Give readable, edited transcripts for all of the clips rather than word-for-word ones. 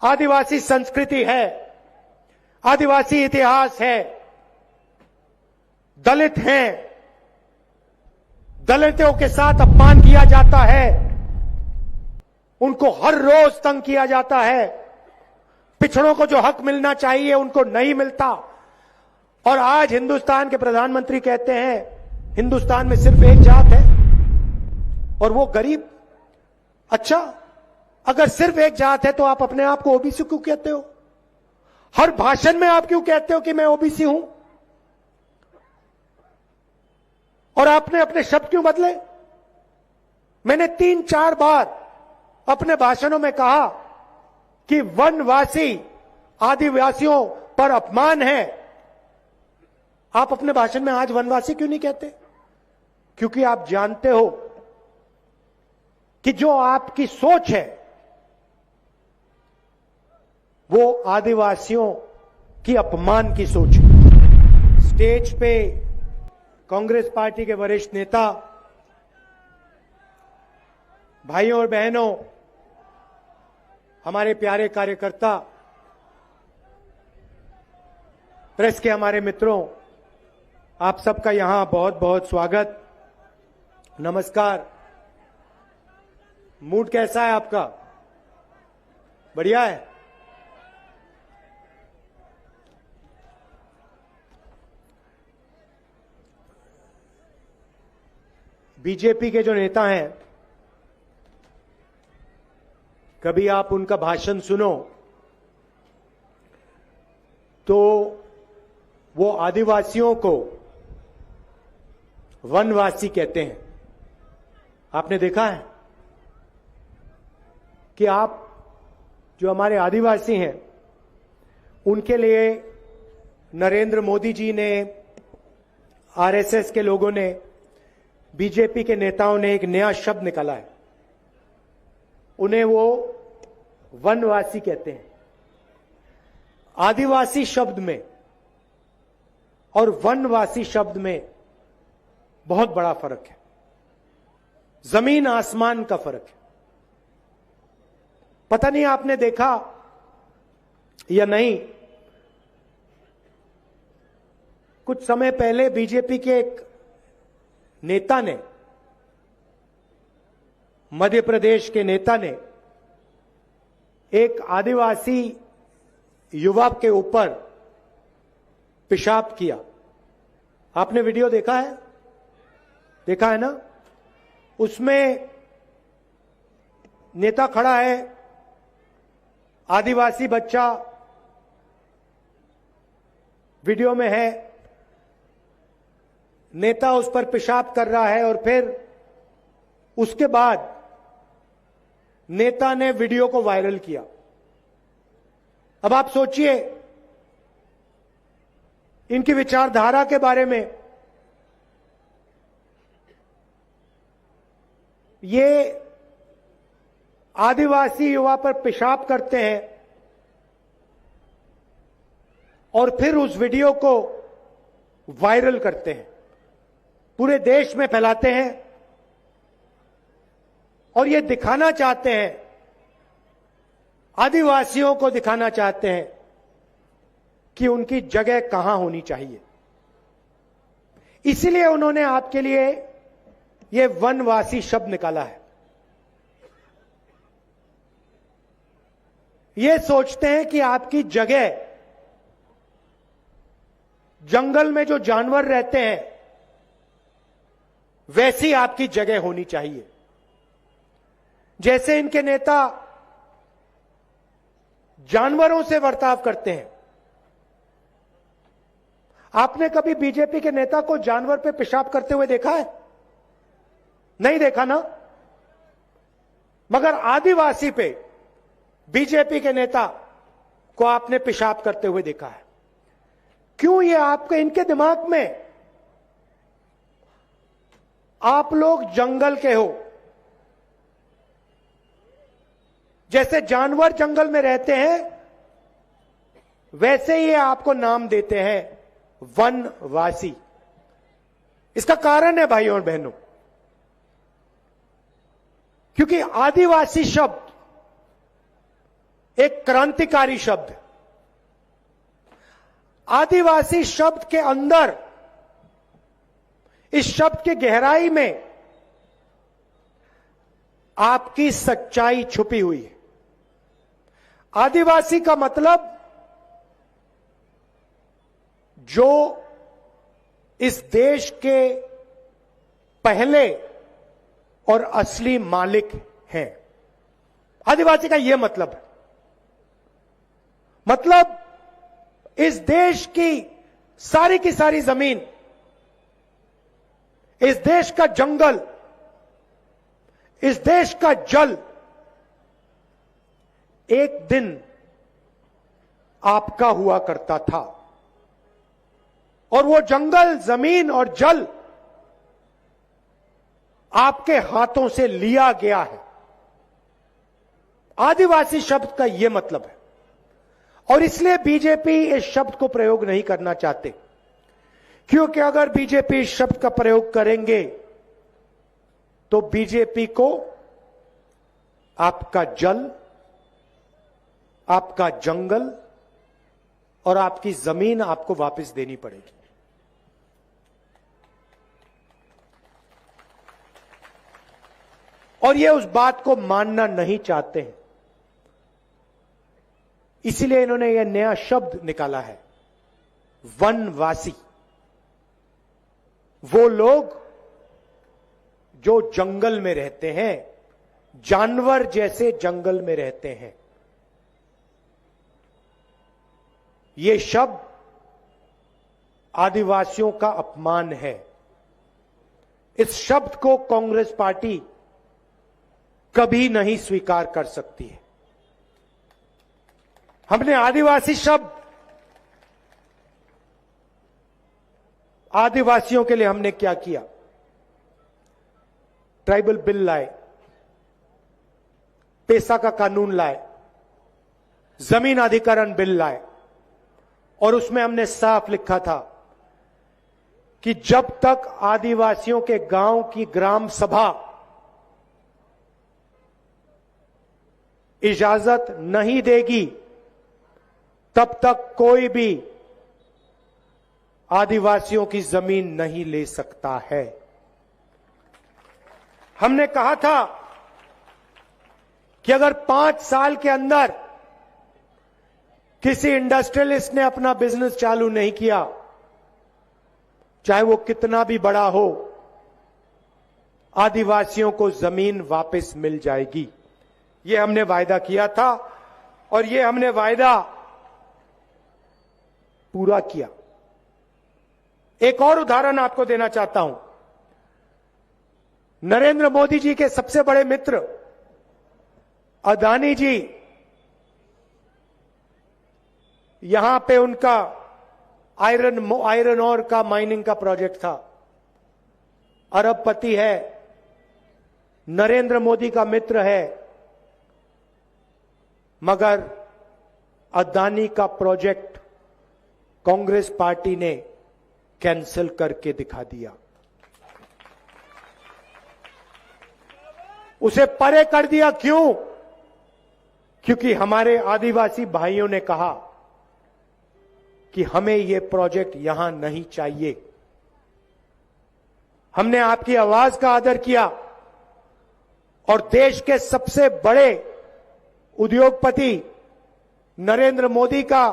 आदिवासी संस्कृति है, आदिवासी इतिहास है, दलित हैं, दलितों के साथ अपमान किया जाता है, उनको हर रोज तंग किया जाता है, पिछड़ों को जो हक मिलना चाहिए उनको नहीं मिलता। और आज हिंदुस्तान के प्रधानमंत्री कहते हैं हिंदुस्तान में सिर्फ एक जात है और वो गरीब। अच्छा, अगर सिर्फ एक जात है तो आप अपने आप को ओबीसी क्यों कहते हो? हर भाषण में आप क्यों कहते हो कि मैं ओबीसी हूं? और आपने अपने शब्द क्यों बदले? मैंने 3-4 बार अपने भाषणों में कहा कि वनवासी आदिवासियों पर अपमान है। आप अपने भाषण में आज वनवासी क्यों नहीं कहते? क्योंकि आप जानते हो कि जो आपकी सोच है वो आदिवासियों की अपमान की सोच है। स्टेज पे कांग्रेस पार्टी के वरिष्ठ नेता, भाइयों और बहनों, हमारे प्यारे कार्यकर्ता, प्रेस के हमारे मित्रों, आप सबका यहां बहुत बहुत स्वागत, नमस्कार। मूड कैसा है आपका? बढ़िया है? बीजेपी के जो नेता हैं, कभी आप उनका भाषण सुनो तो वो आदिवासियों को वनवासी कहते हैं। आपने देखा है कि आप जो हमारे आदिवासी हैं उनके लिए नरेंद्र मोदी जी ने, आरएसएस के लोगों ने, बीजेपी के नेताओं ने एक नया शब्द निकाला है। उन्हें वो वनवासी कहते हैं। आदिवासी शब्द में और वनवासी शब्द में बहुत बड़ा फर्क है, जमीन आसमान का फर्क है। पता नहीं आपने देखा या नहीं, कुछ समय पहले बीजेपी के एक नेता ने, मध्य प्रदेश के नेता ने एक आदिवासी युवा के ऊपर पेशाब किया। आपने वीडियो देखा है? देखा है ना? उसमें नेता खड़ा है, आदिवासी बच्चा वीडियो में है, नेता उस पर पेशाब कर रहा है और फिर उसके बाद नेता ने वीडियो को वायरल किया। अब आप सोचिए इनकी विचारधारा के बारे में। ये आदिवासी युवा पर पेशाब करते हैं और फिर उस वीडियो को वायरल करते हैं, पूरे देश में फैलाते हैं और ये दिखाना चाहते हैं, आदिवासियों को दिखाना चाहते हैं कि उनकी जगह कहां होनी चाहिए। इसलिए उन्होंने आपके लिए ये वनवासी शब्द निकाला है। ये सोचते हैं कि आपकी जगह, जंगल में जो जानवर रहते हैं वैसी आपकी जगह होनी चाहिए। जैसे इनके नेता जानवरों से बर्ताव करते हैं। आपने कभी बीजेपी के नेता को जानवर पे पेशाब करते हुए देखा है? नहीं देखा ना? मगर आदिवासी पे बीजेपी के नेता को आपने पेशाब करते हुए देखा है। क्यों? ये आपके, इनके दिमाग में आप लोग जंगल के हो, जैसे जानवर जंगल में रहते हैं वैसे ही आपको नाम देते हैं वनवासी। इसका कारण है भाइयों और बहनों, क्योंकि आदिवासी शब्द एक क्रांतिकारी शब्द। आदिवासी शब्द के अंदर, इस शब्द की गहराई में आपकी सच्चाई छुपी हुई है। आदिवासी का मतलब जो इस देश के पहले और असली मालिक हैं। आदिवासी का यह मतलब है। मतलब इस देश की सारी जमीन, इस देश का जंगल, इस देश का जल एक दिन आपका हुआ करता था, और वो जंगल, जमीन और जल आपके हाथों से लिया गया है। आदिवासी शब्द का यह मतलब है, और इसलिए बीजेपी इस शब्द को प्रयोग नहीं करना चाहते, क्योंकि अगर बीजेपी इस शब्द का प्रयोग करेंगे तो बीजेपी को आपका जल, आपका जंगल और आपकी जमीन आपको वापस देनी पड़ेगी। और ये उस बात को मानना नहीं चाहते हैं, इसीलिए इन्होंने यह नया शब्द निकाला है, वनवासी। वो लोग जो जंगल में रहते हैं, जानवर जैसे जंगल में रहते हैं। ये शब्द आदिवासियों का अपमान है। इस शब्द को कांग्रेस पार्टी कभी नहीं स्वीकार कर सकती है। हमने आदिवासी शब्द, आदिवासियों के लिए हमने क्या किया? ट्राइबल बिल लाए, पेशा का कानून लाए, जमीन अधिकरण बिल लाए, और उसमें हमने साफ लिखा था कि जब तक आदिवासियों के गांव की ग्राम सभा इजाजत नहीं देगी, तब तक कोई भी आदिवासियों की जमीन नहीं ले सकता है। हमने कहा था कि अगर 5 साल के अंदर किसी इंडस्ट्रियलिस्ट ने अपना बिजनेस चालू नहीं किया, चाहे वो कितना भी बड़ा हो, आदिवासियों को जमीन वापस मिल जाएगी। ये हमने वायदा किया था, और ये हमने वायदा पूरा किया। एक और उदाहरण आपको देना चाहता हूं। नरेंद्र मोदी जी के सबसे बड़े मित्र अदानी जी, यहां पे उनका आयरन ओर का माइनिंग का प्रोजेक्ट था। अरबपति है, नरेंद्र मोदी का मित्र है, मगर अदानी का प्रोजेक्ट कांग्रेस पार्टी ने कैंसिल करके दिखा दिया, उसे परे कर दिया। क्यों? क्योंकि हमारे आदिवासी भाइयों ने कहा कि हमें यह प्रोजेक्ट यहां नहीं चाहिए। हमने आपकी आवाज का आदर किया, और देश के सबसे बड़े उद्योगपति नरेंद्र मोदी का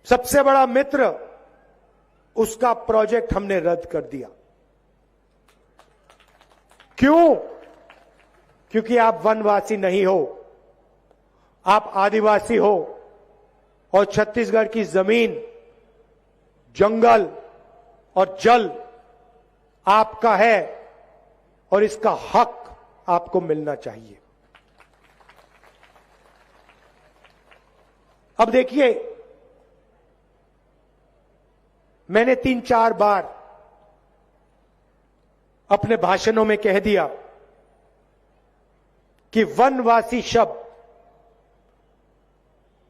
सबसे बड़ा मित्र, उसका प्रोजेक्ट हमने रद्द कर दिया। क्यों? क्योंकि आप वनवासी नहीं हो, आप आदिवासी हो, और छत्तीसगढ़ की जमीन, जंगल और जल आपका है, और इसका हक आपको मिलना चाहिए। अब देखिए, मैंने 3-4 बार अपने भाषणों में कह दिया कि वनवासी शब्द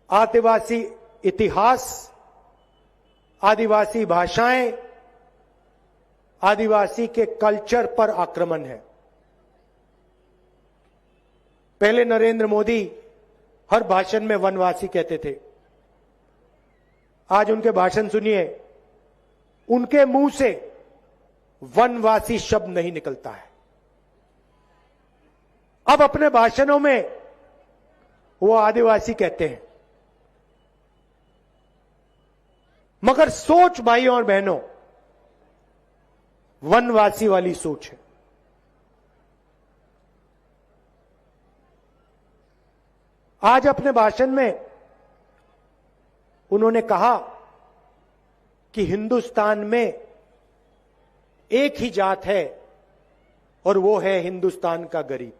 आदिवासी इतिहास, आदिवासी भाषाएं, आदिवासी के कल्चर पर आक्रमण है। पहले नरेंद्र मोदी हर भाषण में वनवासी कहते थे। आज उनके भाषण सुनिए, उनके मुंह से वनवासी शब्द नहीं निकलता है। अब अपने भाषणों में वो आदिवासी कहते हैं। मगर सोच भाइयों और बहनों वनवासी वाली सोच है। आज अपने भाषण में उन्होंने कहा कि हिंदुस्तान में एक ही जात है और वो है हिंदुस्तान का गरीब।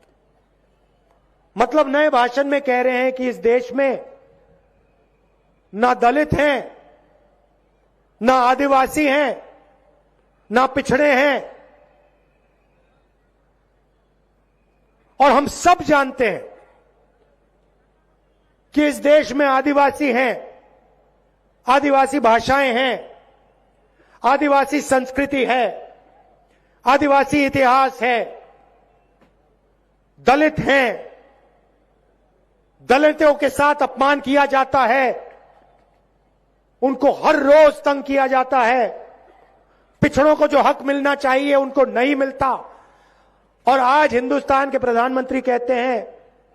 मतलब नए भाषण में कह रहे हैं कि इस देश में ना दलित हैं, ना आदिवासी हैं, ना पिछड़े हैं। और हम सब जानते हैं कि इस देश में आदिवासी हैं, आदिवासी भाषाएं हैं, आदिवासी संस्कृति है, आदिवासी इतिहास है, दलित हैं, दलितों के साथ अपमान किया जाता है, उनको हर रोज तंग किया जाता है, पिछड़ों को जो हक मिलना चाहिए उनको नहीं मिलता। और आज हिंदुस्तान के प्रधानमंत्री कहते हैं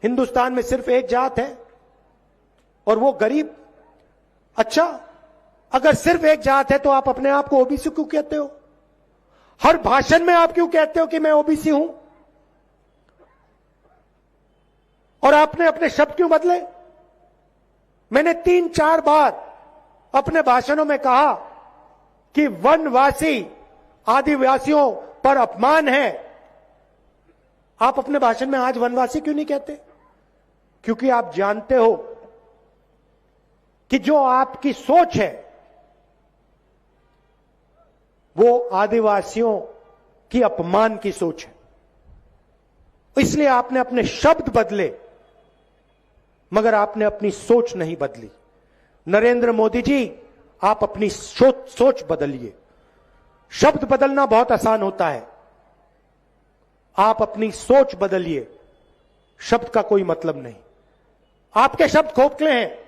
हिंदुस्तान में सिर्फ एक जात है और वो गरीब। अच्छा, अगर सिर्फ एक जात है तो आप अपने आप को ओबीसी क्यों कहते हो? हर भाषण में आप क्यों कहते हो कि मैं ओबीसी हूं? और आपने अपने शब्द क्यों बदले? मैंने 3-4 बार अपने भाषणों में कहा कि वनवासी आदिवासियों पर अपमान है। आप अपने भाषण में आज वनवासी क्यों नहीं कहते? क्योंकि आप जानते हो कि जो आपकी सोच है वो आदिवासियों की अपमान की सोच है। इसलिए आपने अपने शब्द बदले मगर आपने अपनी सोच नहीं बदली। नरेंद्र मोदी जी, आप अपनी सोच बदलिए। शब्द बदलना बहुत आसान होता है, आप अपनी सोच बदलिए। शब्द का कोई मतलब नहीं। आपके शब्द खोखले हैं।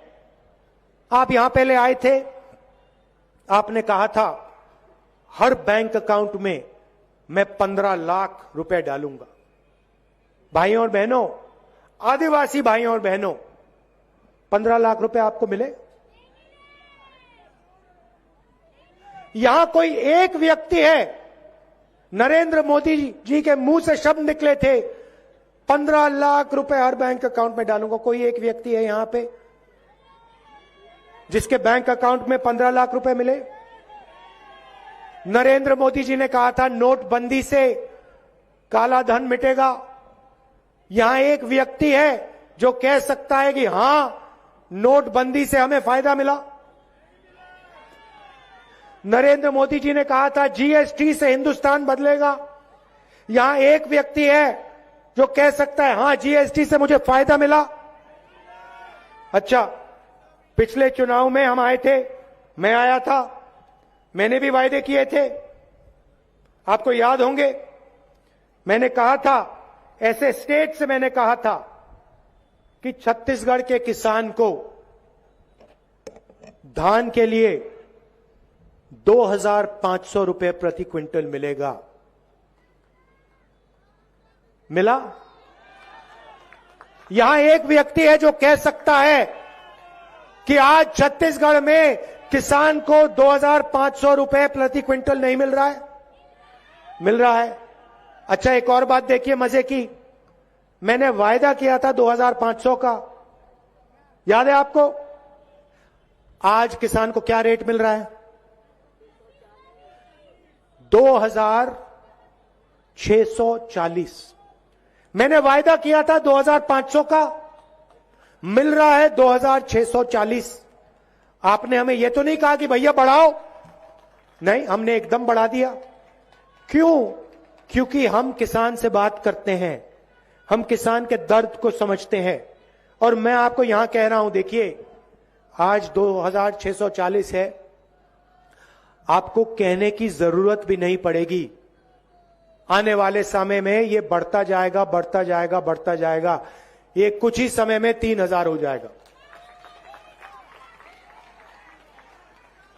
आप यहां पहले आए थे, आपने कहा था हर बैंक अकाउंट में मैं 15 लाख रुपए डालूंगा। भाइयों और बहनों, आदिवासी भाइयों और बहनों, 15 लाख रुपए आपको मिले? यहां कोई एक व्यक्ति है, नरेंद्र मोदी जी के मुंह से शब्द निकले थे 15 लाख रुपए हर बैंक अकाउंट में डालूंगा। कोई एक व्यक्ति है यहां पे जिसके बैंक अकाउंट में 15 लाख रुपए मिले? नरेंद्र मोदी जी ने कहा था नोटबंदी से काला धन मिटेगा। यहां एक व्यक्ति है जो कह सकता है कि हां, नोटबंदी से हमें फायदा मिला। नरेंद्र मोदी जी ने कहा था जीएसटी से हिंदुस्तान बदलेगा। यहां एक व्यक्ति है जो कह सकता है हां, जीएसटी से मुझे फायदा मिला। अच्छा, पिछले चुनाव में हम आए थे, मैं आया था, मैंने भी वायदे किए थे, आपको याद होंगे। मैंने कहा था, ऐसे स्टेट से मैंने कहा था कि छत्तीसगढ़ के किसान को धान के लिए 2,500 रुपए प्रति क्विंटल मिलेगा। मिला? यहां एक व्यक्ति है जो कह सकता है कि आज छत्तीसगढ़ में किसान को 2,500 रुपए प्रति क्विंटल नहीं मिल रहा है? मिल रहा है। अच्छा, एक और बात देखिए मजे की, मैंने वायदा किया था 2,500 का, याद है आपको? आज किसान को क्या रेट मिल रहा है? 2,640। मैंने वायदा किया था 2,500 का, मिल रहा है 2,640। आपने हमें यह तो नहीं कहा कि भैया बढ़ाओ, नहीं, हमने एकदम बढ़ा दिया। क्यों? क्योंकि हम किसान से बात करते हैं, हम किसान के दर्द को समझते हैं। और मैं आपको यहां कह रहा हूं, देखिए आज 2,640 है, आपको कहने की जरूरत भी नहीं पड़ेगी। आने वाले समय में ये बढ़ता जाएगा, बढ़ता जाएगा, बढ़ता जाएगा। ये कुछ ही समय में 3,000 हो जाएगा।